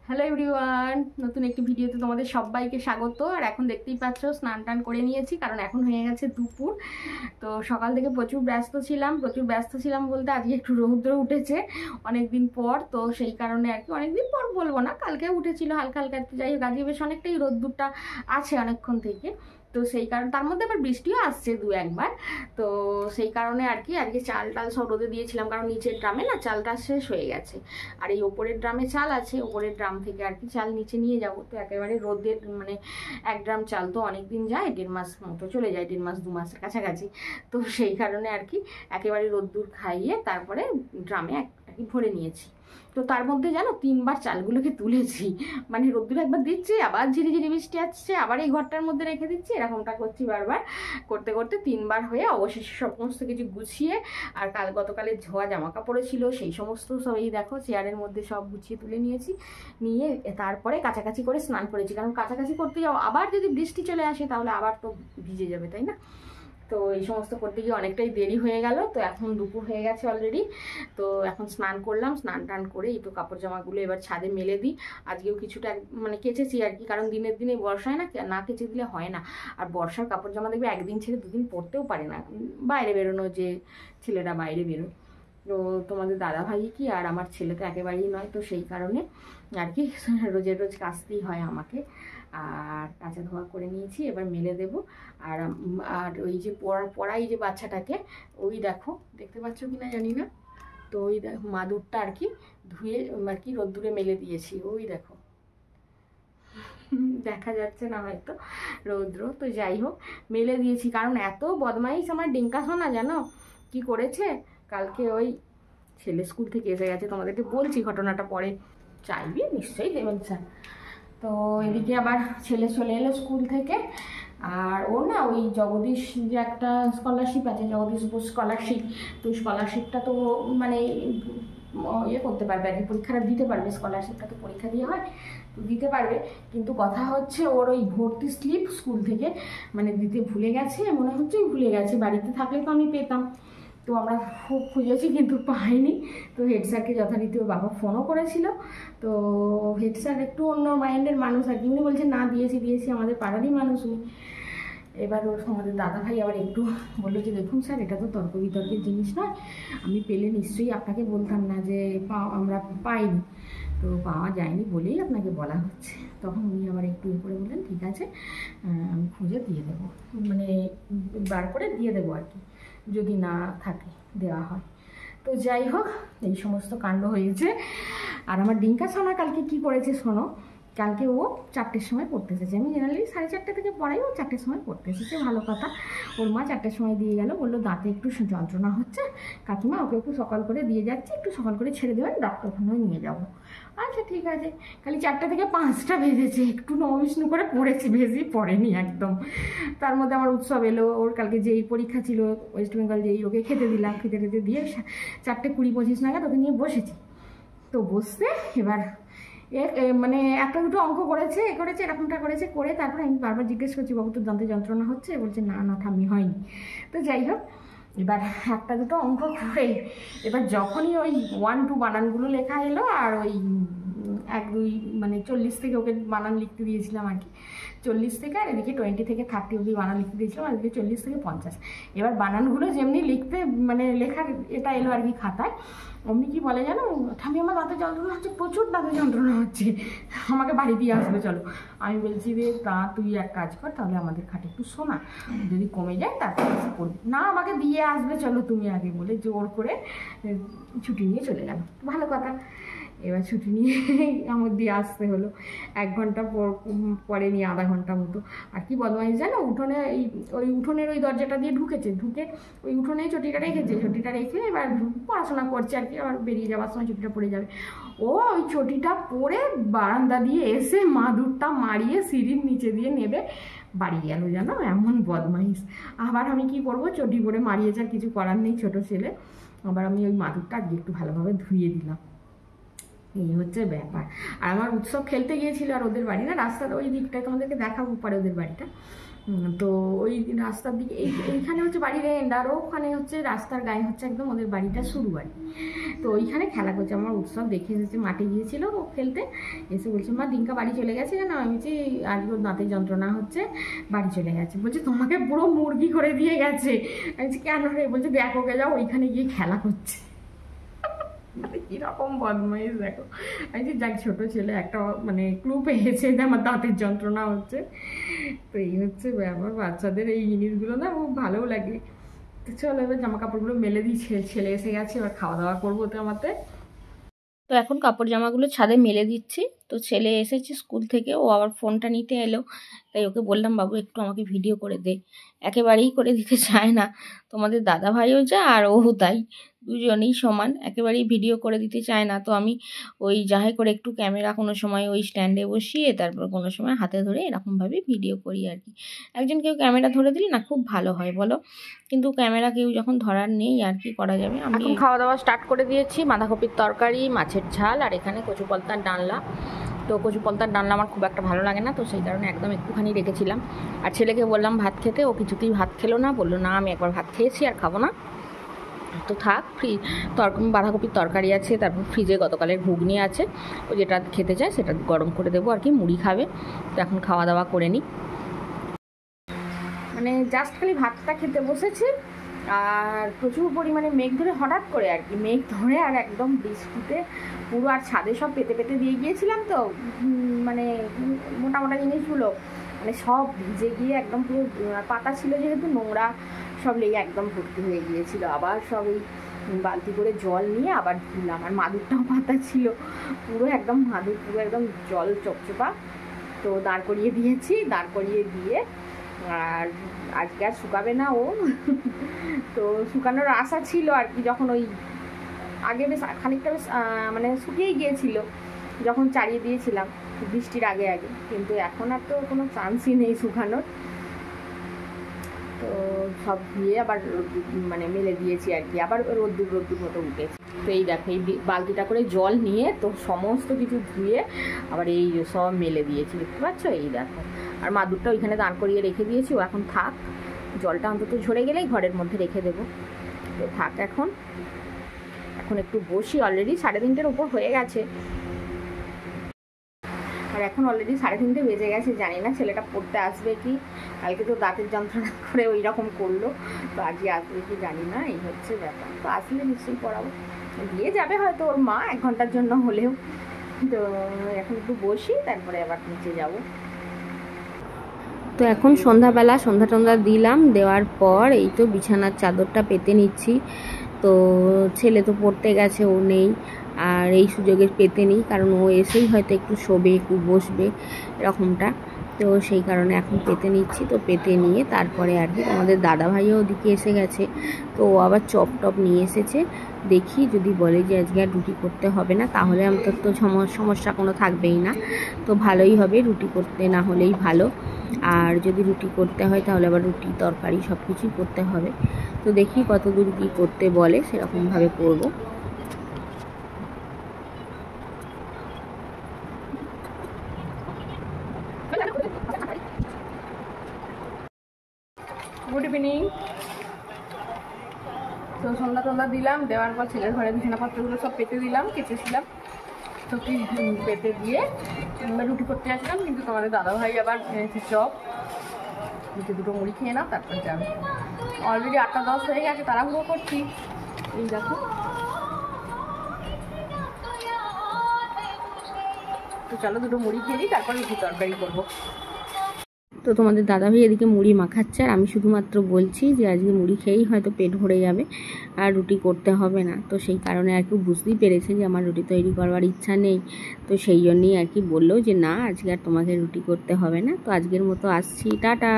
Hello everyone, নতুন একটি ভিডিওতে তোমাদের সবাইকে স্বাগত। আর এখন দেখতেই পাচ্ছ স্নান টান করে নিয়েছি, কারণ এখন হয়ে গেছে দুপুর। তো সকাল থেকে প্রচুর ব্যস্ত ছিলাম বলতে আজকে একটু রৌদ্র উঠেছে অনেকদিন পর। তো সেই কারণে আর কি, অনেকদিন পর বলবো না, কালকে উঠেছিল হালকা হালকা। যাই হোক, আজকে বেশ অনেকটাই রোদ্দুরটা আছে অনেকক্ষণ থেকে। তো সেই কারণে তার মধ্যে আবার বৃষ্টিও আসছে দু একবার। তো সেই কারণে আর কি আজকে চাল টাল সব রোদে দিয়েছিলাম, কারণ নিচের ড্রামে না চালটা শেষ হয়ে গেছে। আর এই ওপরের ড্রামে চাল আছে, ওপরের ড্রাম থেকে আর কি চাল নিচে নিয়ে যাব। তো একেবারে রোদের মানে 1 ড্রাম চাল তো অনেক দিন যায়, 1.5 মাস মতো চলে যায়, 1.5 মাস 2 মাসের কাছাকাছি। তো সেই কারণে আর কি একেবারে রোদ্দুর খাইয়ে তারপরে ড্রামে আর কি ভরে নিয়েছি। তো তার মধ্যে জানো 3বার চালগুলোকে তুলেছি, মানে রোদ্দুর একবার দিচ্ছি, আবার ঝিরি ঝিরি বৃষ্টি আসছে, আবার এই ঘরটার মধ্যে রেখে দিচ্ছি, এরকমটা করছি বারবার। করতে করতে 3বার হয়ে অবশেষে সমস্ত কিছু গুছিয়ে, আর গতকালে ধোয়া জামা কাপড় ছিল সেই সমস্ত সব এই দেখো চেয়ারের মধ্যে সব গুছিয়ে তুলে নিয়েছি। নিয়ে তারপরে কাছাকাছি করে স্নান করেছি, কারণ কাছাকাছি করতে যাও আবার যদি বৃষ্টি চলে আসে তাহলে আবার তো ভিজে যাবে, তাই না? তো এই সমস্ত করতে গিয়ে অনেকটাই দেরি হয়ে গেল। তো এখন দুপুর হয়ে গেছে অলরেডি। তো এখন স্নান করলাম, স্নান টান করে এই তো কাপড় জামাগুলো এবার ছাদে মেলে দিই। আজকেও কিছুটা মানে কেচেছি আর কি, কারণ দিনের দিনে বর্ষায় না কেচে দিলে হয় না। আর বর্ষার কাপড় জামা দেখবে একদিন ছেড়ে দুদিন পরতেও পারে না, বাইরে বেরোনো যে ছেলেরা বাইরে বেরোয়। তো তোমাদের দাদা ভাই কি আর আমার ছেলে তো একেবারেই নয়। তো সেই কারণে আর কি রোজের রোজ কাচতেই হয় আমাকে। আর কাচা ধোয়া করে নিয়েছি, এবার মেলে দেব। আর আর ওই যে পড়াই যে বাচ্চাটাকে, ওই দেখো দেখতে পাচ্ছ কিনা জানি না। তো ওই মাদুরটা আর কি ধুয়ে আর কি রোদ্দুরে মেলে দিয়েছি, ওই দেখো দেখা যাচ্ছে না হয়তো রৌদ্র। তো যাই হোক মেলে দিয়েছি, কারণ এত বদমাইশ আমার ডিঙ্কা সোনা, জানো কি করেছে কালকে? ওই ছেলে স্কুল থেকে এসে গেছে, তোমাদেরকে বলছি ঘটনাটা পরে, চাইবি নিশ্চয়ই দেবেন স্যার। তো এদিকে আবার ছেলে চলে এলো স্কুল থেকে। আর ও না ওই জগদীশ যে একটা স্কলারশিপ আছে, জগদীশ বোস স্কলারশিপ, তো স্কলারশিপটা তো মানে ইয়ে করতে পারবে আর কি, পরীক্ষাটা দিতে পারবে। স্কলারশিপটা তো পরীক্ষা দিয়ে হয়, তো দিতে পারবে। কিন্তু কথা হচ্ছে ওর ওই ভর্তি স্লিপ স্কুল থেকে মানে দিতে ভুলে গেছে, মনে হচ্ছে ভুলে গেছে। বাড়িতে থাকলে তো আমি পেতাম। তো আমরা খুব খুঁজেছি কিন্তু পাইনি। তো হেড স্যারকে যথারীতি ওর বাবা ফোনও করেছিল। তো হেড স্যার একটু অন্য মাইন্ডের মানুষ আর কি, উনি বলছেন না দিয়েছি, আমাদের পাড়ারই মানুষ উনি। এবার ওর আমাদের দাদা ভাই আবার একটু বললো যে দেখুন স্যার, এটা তো তর্ক বিতর্কের জিনিস নয়, আমি পেলে নিশ্চয়ই আপনাকে বলতাম না যে আমরা পাইনি, তো পাওয়া যায়নি বলেই আপনাকে বলা হচ্ছে। তখন উনি আবার একটু করে বললেন ঠিক আছে, আমি খুঁজে দিয়ে দেবো, মানে বার করে দিয়ে দেবো আর কি, যদি না থাকে দেওয়া হয়। তো যাই হোক এই সমস্ত কাণ্ড হয়েছে। আর আমার ডিঙ্কা সোনা কালকে কি করেছে শোনো। কালকে ও 4টের সময় পড়তে এসেছে, আমি জেনারেলি 4:30 থেকে পড়াই, ও 4টের সময় পড়তে এসেছে, ভালো কথা। ওর মা 4টের সময় দিয়ে গেল, বললো দাঁতে একটু যন্ত্রণা হচ্ছে কাকিমা, ওকে একটু সকাল করে দিয়ে যাচ্ছি, একটু সকাল করে ছেড়ে দেবেন, ডক্টরখানায় নিয়ে যাবো। আচ্ছা ঠিক আছে। খালি 4টা থেকে 5টা বেজেছে, একটু নববিষ্ণু করে পড়েছি, বেশি পড়েনি একদম। তার মধ্যে আমার উৎসব এলো, ওর কালকে যেই পরীক্ষা ছিল ওয়েস্ট বেঙ্গল যেই, ওকে খেতে দিলাম, খেতে দিয়ে 4:20-25 নাগাদ ওকে নিয়ে বসেছি। তো বসতে এবার মানে একটা দুটো অঙ্ক করেছে, এরকমটা করেছে, করে তারপরে আমি বারবার জিজ্ঞেস করছি বাবু তোর দাঁতে যন্ত্রণা হচ্ছে, বলছে না ঠাম্মি হয়নি। তো যাই হোক এবার একটা দুটো অঙ্ক করে এবার যখনই ওই 1-2 বানানগুলো লেখা এলো, আর ওই 1-2 মানে 40 থেকে ওকে বানান লিখতে দিয়েছিলাম আর কি, 40 থেকে, আর এদিকে 20 থেকে 30 অবধি বানান লিখতে দিয়েছিলাম, আর এদিকে 40 থেকে 50। এবার বানানগুলো যেমনি লিখতে মানে লেখার এটা এলো আর কি খাতায়, অমনি কি বলে জানো, ঠাম্মি আমার দাঁতে যন্ত্রণা হচ্ছে, প্রচুর দাঁতে যন্ত্রণা হচ্ছে, আমাকে বাড়ি দিয়ে আসবে চলো। আমি বলছি রে তা তুই এক কাজ কর, তাহলে আমাদের খাটে একটু শোনা, যদি কমে যায় তারপর এসে পড়বি, না আমাকে দিয়ে আসবে চলো তুমি আগে, বলে জোর করে ছুটি নিয়ে চলে গেল। ভালো কথা। এবার ছুটি নিয়ে আমার দিয়ে আসতে হলো, 1 ঘন্টা পরে নিয়ে, আধা ঘন্টা মতো। আর কি বদমাইশ জানো, উঠোনে ওই উঠোনের ওই দরজাটা দিয়ে ঢুকে ওই উঠোনে চটিটা রেখে এবার পড়াশোনা করছে আর কি, আবার বেরিয়ে যাওয়ার সময় চটিটা পড়ে যাবে। ও ওই চটিটা পরে বারান্দা দিয়ে এসে মাদুরটা মারিয়ে সিঁড়ির নিচে দিয়ে নেবে বাড়ি গেল, জানো এমন বদমাইশ। আবার আমি কি করবো, চটি পরে মারিয়েছে, আর কিছু করার নেই, ছোট ছেলে। আবার আমি ওই মাদুরটা আজকে একটু ভালোভাবে ধুয়ে দিলাম, এই হচ্ছে ব্যাপার। আর আমার উৎসব খেলতে গিয়েছিল, আর ওদের বাড়ি না রাস্তার ওই দিকটায়, তোমাদেরকে দেখাবো পরে ওদের বাড়িটা। তো ওই রাস্তার দিকে এইখানে হচ্ছে বাড়ির এন্ড, আর ওখানে হচ্ছে রাস্তার গায়ে হচ্ছে একদম ওদের বাড়িটা শুরু আর কি। তো ওইখানে খেলা করছে, আমার উৎসব দেখে এসেছে, মাঠে গিয়েছিল ও খেলতে, এসে বলছে মা ডিঙ্কা বাড়ি চলে গেছে জানো, আমি বলছি আজ ওর দাঁতের যন্ত্রণা হচ্ছে বাড়ি চলে গেছে। বলছে তোমাকে পুরো মুরগি করে দিয়ে গেছে। আমি বলছি কেন রে? বলছে দেখো গে যাও, ওইখানে গিয়ে খেলা করছে। মানে কিরকম বদমাইশ দেখো। আমি যে যাক ছোটো ছেলে একটা মানে ক্লু পেয়েছে যে আমার দাঁতের যন্ত্রণা হচ্ছে। তো এই হচ্ছে ব্যাপার, বাচ্চাদের এই জিনিসগুলো না খুব ভালো লাগে। তো চলো এবার জামা কাপড়গুলো মেলে দিই, ছেলে এসে গেছে, এবার খাওয়া দাওয়া করবো তো আমাদের। তো এখন কাপড় জামাগুলো ছাদে মেলে দিচ্ছি। তো ছেলে এসেছে স্কুল থেকে, ও আবার ফোনটা নিতে এলো, তাই ওকে বললাম বাবু একটু আমাকে ভিডিও করে দে। একেবারেই করে দিতে চায় না, তোমাদের দাদা ভাইও যা আর ও তাই, দুজনেই সমান, একেবারেই ভিডিও করে দিতে চায় না। তো আমি ওই যাহাই করে একটু ক্যামেরা কোনো সময় ওই স্ট্যান্ডে বসিয়ে তারপর কোনো সময় হাতে ধরে এরকমভাবে ভিডিও করি আর কি। একজন কেউ ক্যামেরা ধরে দিলে না খুব ভালো হয় বলো, কিন্তু ক্যামেরা কেউ যখন ধরার নেই আর কি করা যাবে। আমি খাওয়া দাওয়া স্টার্ট করে দিয়েছি, বাঁধাকপির তরকারি, মাছের ঝাল, আর এখানে কচু পলতার ডালনা। তো কচু পলতার ডালনা আমার খুব একটা ভালো লাগে না, তো সেই কারণে একদম একটুখানি রেখেছিলাম। আর ছেলেকে বললাম ভাত খেতে, ও কিছুতেই ভাত খেলো না, বললো না আমি একবার ভাত খেয়েছি আর খাবো না। তো থাক, বাঁধাকপির তরকারি আছে, তারপর ফ্রিজে গতকালের ঘুগনি আছে, ও যেটা খেতে চায় সেটা গরম করে দেবো আর কি, মুড়ি খাবে। তো এখন খাওয়া দাওয়া করে নিই, মানে জাস্ট খালি ভাতটা খেতে বসেছি। আর প্রচুর পরিমাণে মেঘ ধরে হঠাৎ করে আর কি, মেঘ ধরে আর একদম বৃষ্টিতে পুরো, আর ছাদে সব পেতে পেতে দিয়ে গিয়েছিলাম তো, মানে মোটা মোটা জিনিসগুলো মানে সব ভিজে গিয়ে একদম পুরো, পাতা ছিল যেহেতু নোংরা সব লেগে একদম ভর্তি হয়ে গিয়েছিল। আবার সব এই বালতি করে জল নিয়ে আবার ধুলাম, আর মাদুরটাও পাতা ছিল পুরো একদম, মাদুর পুরো একদম জল চপচপা। তো দাঁড় করিয়ে দিয়েছি, দাঁড় করিয়ে দিয়ে আর আজকে আর শুকাবে না ও। তো শুকানোর আশা ছিল আর কি, যখন ওই আগে বেশ খানিকটা বেশ মানে শুকিয়েই গিয়েছিল যখন চালিয়ে দিয়েছিলাম বৃষ্টির আগে আগে, কিন্তু এখন আর তো কোনো চান্সই নেই শুকানোর। তো সব ধুয়ে আবার মানে মেলে দিয়েছি আর কি, আবার রোদ্দুর মতো উঠেছে। তো এই দেখো এই বালতিটা করে জল নিয়ে তো সমস্ত কিছু ধুয়ে আবার এই সব মেলে দিয়েছি, দেখতে পাচ্ছ এই দেখো। আর মাদুরটা ওইখানে দাঁড় করিয়ে রেখে দিয়েছি, ও এখন থাক, জলটা অন্তত ঝরে গেলেই ঘরের মধ্যে রেখে দেবো। তো থাক, এখন একটু বসি, অলরেডি 3:30-এর উপর হয়ে গেছে, আর এখন অলরেডি 3:30 বেজে গেছে। জানি না ছেলেটা পড়তে আসবে কি, কালকে তো দাঁতের যন্ত্রণা করে ওই রকম করলো, তো আজকে আসবে কি জানি না, এই হচ্ছে ব্যাপার। তো আসলে নিশ্চয়ই পড়াবো, দিয়ে যাবে হয়তো ওর মা 1 ঘন্টার জন্য হলেও। তো এখন একটু বসি, তারপরে আবার নিচে যাব। তো এখন সন্ধ্যা টন্ধা দিলাম, দেওয়ার পর এই তো বিছানার চাদরটা পেতে নিচ্ছি। তো ছেলে তো পড়তে গেছে, ও নেই, আর এই সুযোগে পেতে নিই, কারণ ও এসেই হয়তো একটু শোবে, একটু বসবে এরকমটা। তো সেই কারণে এখন পেতে নিচ্ছি। তো পেতে নিয়ে তারপরে আর কি আমাদের দাদাভাইও ওদিকে এসে গেছে, তো ও আবার চপ টপ নিয়ে এসেছে। দেখি যদি বলে যে আজকে আর রুটি করতে হবে না, তাহলে অন্তত সমস্যা কোনো থাকবেই না। তো ভালোই হবে, রুটি করতে না হলেই ভালো। আর যদি রুটি করতে হয় তাহলে আবার রুটি তরকারি সব কিছুই করতে হবে। তো দেখি কতদূর কী করতে বলে সেরকমভাবে করব। Good evening. তো সন্ধ্যা দিলাম, দেওয়ার পর ছেলের ঘরে বিছানাপত্রগুলো সব পেতে দিলাম, কেচেছিলাম। তো পেতে দিয়ে রুটি করতে আসলাম, কিন্তু তোমাদের দাদাভাই আবার এনেছে চপ, নিচে 2টো মুড়ি খেয়ে নাও তারপর যাবে। অলরেডি 8টা 10 হয়ে গেছে, তাড়াহুড়ো করছি। এই দেখো, তো চলো 2টো মুড়ি খেয়ে নিই, তারপর রুটি তরকারি করবো। তো তোমাদের দাদাভাই এদিকে মুড়ি মাখাচ্ছে, আর আমি শুধুমাত্র বলছি যে আজকে মুড়ি খেয়েই হয়তো পেট ভরে যাবে, আর রুটি করতে হবে না। তো সেই কারণে আর কি বুঝতেই পেরেছে যে আমার রুটি তৈরি করবার ইচ্ছা নেই, তো সেই জন্যই আর কি বললো যে না আজকে আর তোমাকে রুটি করতে হবে না। তো আজকের মতো আসছি, টাটা।